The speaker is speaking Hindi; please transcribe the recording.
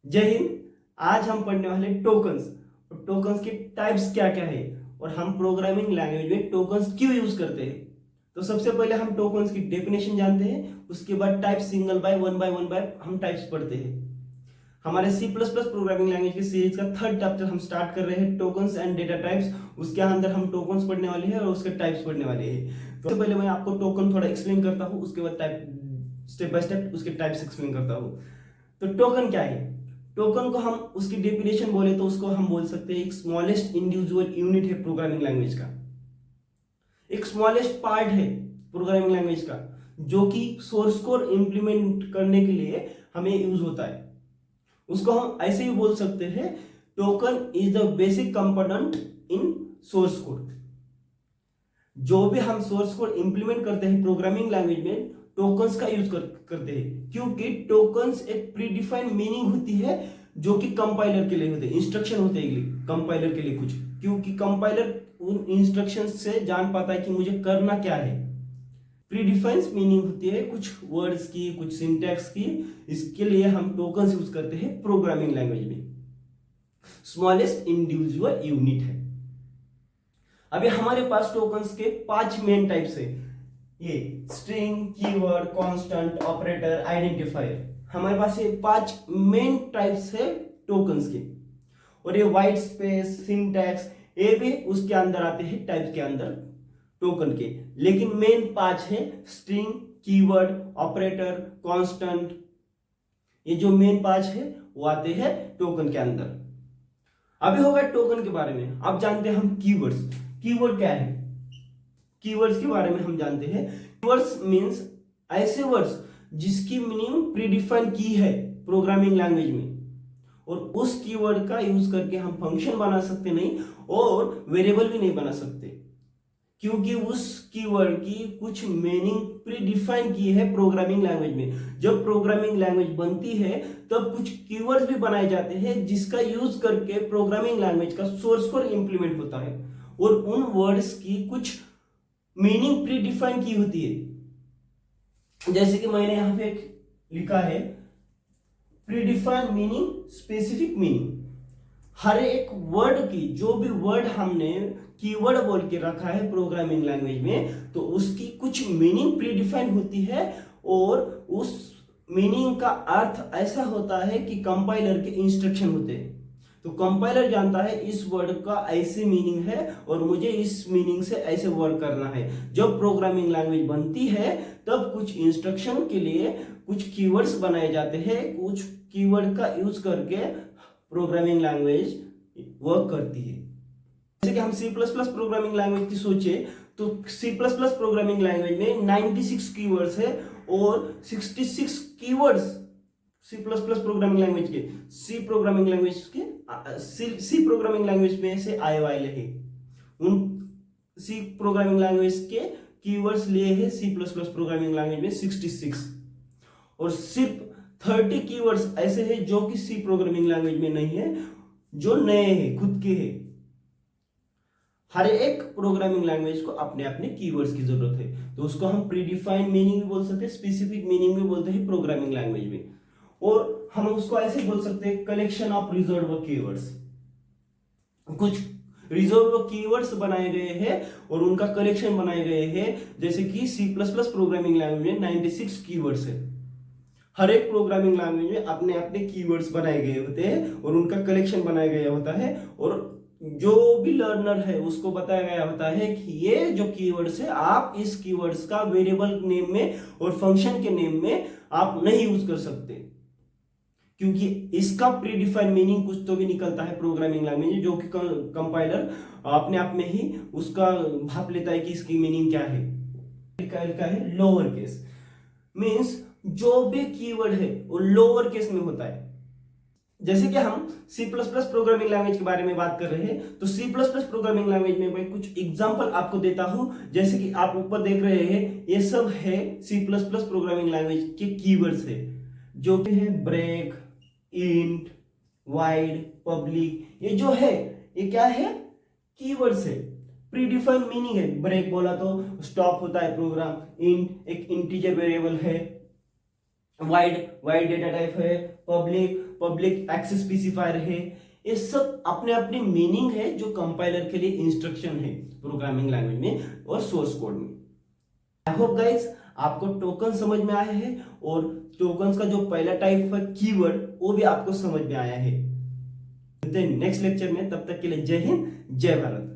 जय हिंद। आज हम पढ़ने वाले टोकन्स और टोकन्स के टाइप्स क्या क्या है और हम प्रोग्रामिंग लैंग्वेज में टोकन्स क्यों यूज करते हैं। तो सबसे पहले हम टोकन्स की डेफिनेशन जानते हैं, उसके बाद type single by one by हम टाइप्स पढ़ते हैं। हमारे C plus plus programming language की सीरीज का थर्ड चैप्टर हम स्टार्ट कर रहे हैं, टोकन्स एंड डेटा टाइप्स। उसके अंदर हम टोकन्स पढ़ने वाले हैं और उसके टाइप्स पढ़ने वाले हैं। तो पहले मैं आपको टोकन थोड़ा एक्सप्लेन करता हूँ, उसके बाद टाइप स्टेप बाय स्टेप उसके टाइप्स एक्सप्लेन करता हूँ। तो टोकन क्या है? टोकन को हम उसकी डेफिनेशन बोले तो उसको हम बोल सकते हैं एक स्मॉलेस्ट इंडिविजुअल यूनिट है प्रोग्रामिंग लैंग्वेज का, एक स्मॉलेस्ट पार्ट है प्रोग्रामिंग लैंग्वेज का, जो कि सोर्स कोड इंप्लीमेंट करने के लिए हमें यूज होता है। उसको हम ऐसे ही बोल सकते हैं, token is the basic component in source code. जो भी हम सोर्स कोड इंप्लीमेंट करते हैं प्रोग्रामिंग लैंग्वेज में, टोकन्स का यूज करते हैं, क्योंकि टोकन्स एक प्रीडिफाइंड मीनिंग होती है जो कि कंपाइलर के लिए होते हैं, इंस्ट्रक्शन होते हैं कंपाइलर के लिए कुछ, क्योंकि कंपाइलर उन इंस्ट्रक्शन से जान पाता है कि मुझे करना क्या है। प्रीडिफाइंड मीनिंग होती है कुछ वर्ड्स की, कुछ सिंटैक्स की, इसके लिए हम टोकन्स यूज करते हैं प्रोग्रामिंग लैंग्वेज में। स्मॉलेस्ट इंडिविजुअल यूनिट है। अभी हमारे पास टोकन्स के 5 मेन टाइप्स है, ये string, keyword, constant, operator, identifier. हमारे पास ये 5 मेन टाइप्स है टोकन्स के। और ये व्हाइट स्पेस, सिंटैक्स, ये भी उसके अंदर आते हैं टाइप के अंदर टोकन के। लेकिन मेन 5 है, स्ट्रिंग, कीवर्ड, ऑपरेटर, कांस्टेंट। ये जो मेन 5 है वो आते हैं टोकन के अंदर। अभी होगा टोकन के बारे में। अब जानते हैं हम कीवर्ड्स। कीवर्ड क्या है? कीवर्ड्स के बारे में हम जानते हैं। कीवर्ड्स मींस ऐसे वर्ड्स जिसकी मीनिंग प्रीडिफाइन की है प्रोग्रामिंग लैंग्वेज में, और उस कीवर्ड का यूज करके हम फंक्शन बना सकते नहीं और वेरिएबल भी नहीं बना सकते, क्योंकि उस कीवर्ड की कुछ मीनिंग प्रीडिफाइन की है प्रोग्रामिंग लैंग्वेज में। जब प्रोग्रामिंग लैंग्वेज बनती है तब कुछ कीवर्ड्स भी बनाए जाते हैं जिसका यूज करके प्रोग्रामिंग लैंग्वेज का सोर्स कोड इंप्लीमेंट होता है, और उन वर्ड्स की कुछ मीनिंग प्री डिफाइन की होती है। जैसे कि मैंने यहां पे लिखा है, pre define meaning, specific meaning. हर एक वर्ड की, जो भी वर्ड हमने कीवर्ड बोल के रखा है प्रोग्रामिंग लैंग्वेज में, तो उसकी कुछ मीनिंग प्री डिफाइन होती है, और उस मीनिंग का अर्थ ऐसा होता है कि कंपाइलर के इंस्ट्रक्शन होते हैं। तो कंपाइलर जानता है इस वर्ड का ऐसे मीनिंग है और मुझे इस मीनिंग से ऐसे वर्क करना है। जब प्रोग्रामिंग लैंग्वेज बनती है तब कुछ इंस्ट्रक्शन के लिए कुछ कीवर्ड्स बनाए जाते हैं, कुछ कीवर्ड का यूज करके प्रोग्रामिंग लैंग्वेज वर्क करती है। जैसे कि हम C plus plus programming language की सोचे, तो C plus plus programming language में 96 कीवर्ड्स है, और 66 keywords C plus plus programming language के, सी प्रोग्रामिंग लैंग्वेज के, सी प्रोग्रामिंग लैंग्वेज में से आए वाले हैं। उन सी प्रोग्रामिंग लैंग्वेज के कीवर्ड्स लिए हैं C plus plus programming language में 66, और सिर्फ 30 कीवर्ड्स ऐसे हैं जो कि सी प्रोग्रामिंग लैंग्वेज में नहीं है, जो नए हैं, खुद के हैं। हर एक प्रोग्रामिंग लैंग्वेज को अपने अपने कीवर्ड्स की जरूरत है, तो उसको हम प्रीडिफाइंड मीनिंग भी बोल सकते हैं, स्पेसिफिक मीनिंग भी बोलते हैं प्रोग्रामिंग लैंग्वेज में। और हम उसको ऐसे बोल सकते हैं, कलेक्शन ऑफ रिजर्व कीवर्ड्स। कुछ रिजर्व कीवर्ड्स बनाए गए हैं और उनका कलेक्शन बनाए गए हैं। जैसे कि C plus plus programming language में 96 कीवर्ड्स है। हर एक प्रोग्रामिंग लैंग्वेज में अपने अपने कीवर्ड्स बनाए गए होते हैं और उनका कलेक्शन बनाया गया होता है, और जो भी लर्नर है उसको बताया गया होता है कि ये जो कीवर्ड्स है, आप इस कीवर्ड्स का वेरिएबल नेम में और फंक्शन के नेम में आप नहीं यूज कर सकते, क्योंकि इसका प्री डिफाइंड मीनिंग कुछ तो भी निकलता है प्रोग्रामिंग लैंग्वेज, जो कि कंपाइलर अपने आप में ही उसका भाप लेता है कि इसकी मीनिंग क्या है। का है लोअर केस, मींस जो भी कीवर्ड है वो लोअर केस में होता है। जैसे कि हम C++ प्रोग्रामिंग लैंग्वेज के बारे में बात कर रहे हैं, तो C++ प्रोग्रामिंग लैंग्वेज में मैं कुछ एग्जांपल आपको देता हूं। जैसे कि आप ऊपर देख रहे हैं, ये सब है C++ प्रोग्रामिंग लैंग्वेज के कीवर्ड्स है, जो कि है ब्रेक, इंट, वाइड, पब्लिक। ये जो है ये क्या है? कीवर्ड्स है, प्रीडिफाइंड मीनिंग है। ब्रेक बोला तो स्टॉप होता है प्रोग्राम, इंट एक इंटीजर वेरिएबल है, वाइड डेटा टाइप है, पब्लिक पब्लिक एक्सेस स्पेसिफायर है, ये सब अपने अपनी मीनिंग है जो कंपाइलर के लिए इंस्ट्रक्शन है प्रोग्रामिंग लैंग्वेज में और सोर्स कोड में। आई होप गाइस आपको टोकन समझ में आया है और टोकन्स का जो पहला टाइप है कीवर्ड वो भी आपको समझ में आया है। नेक्स्ट लेक्चर में, तब तक के लिए जय हिंद जय भारत।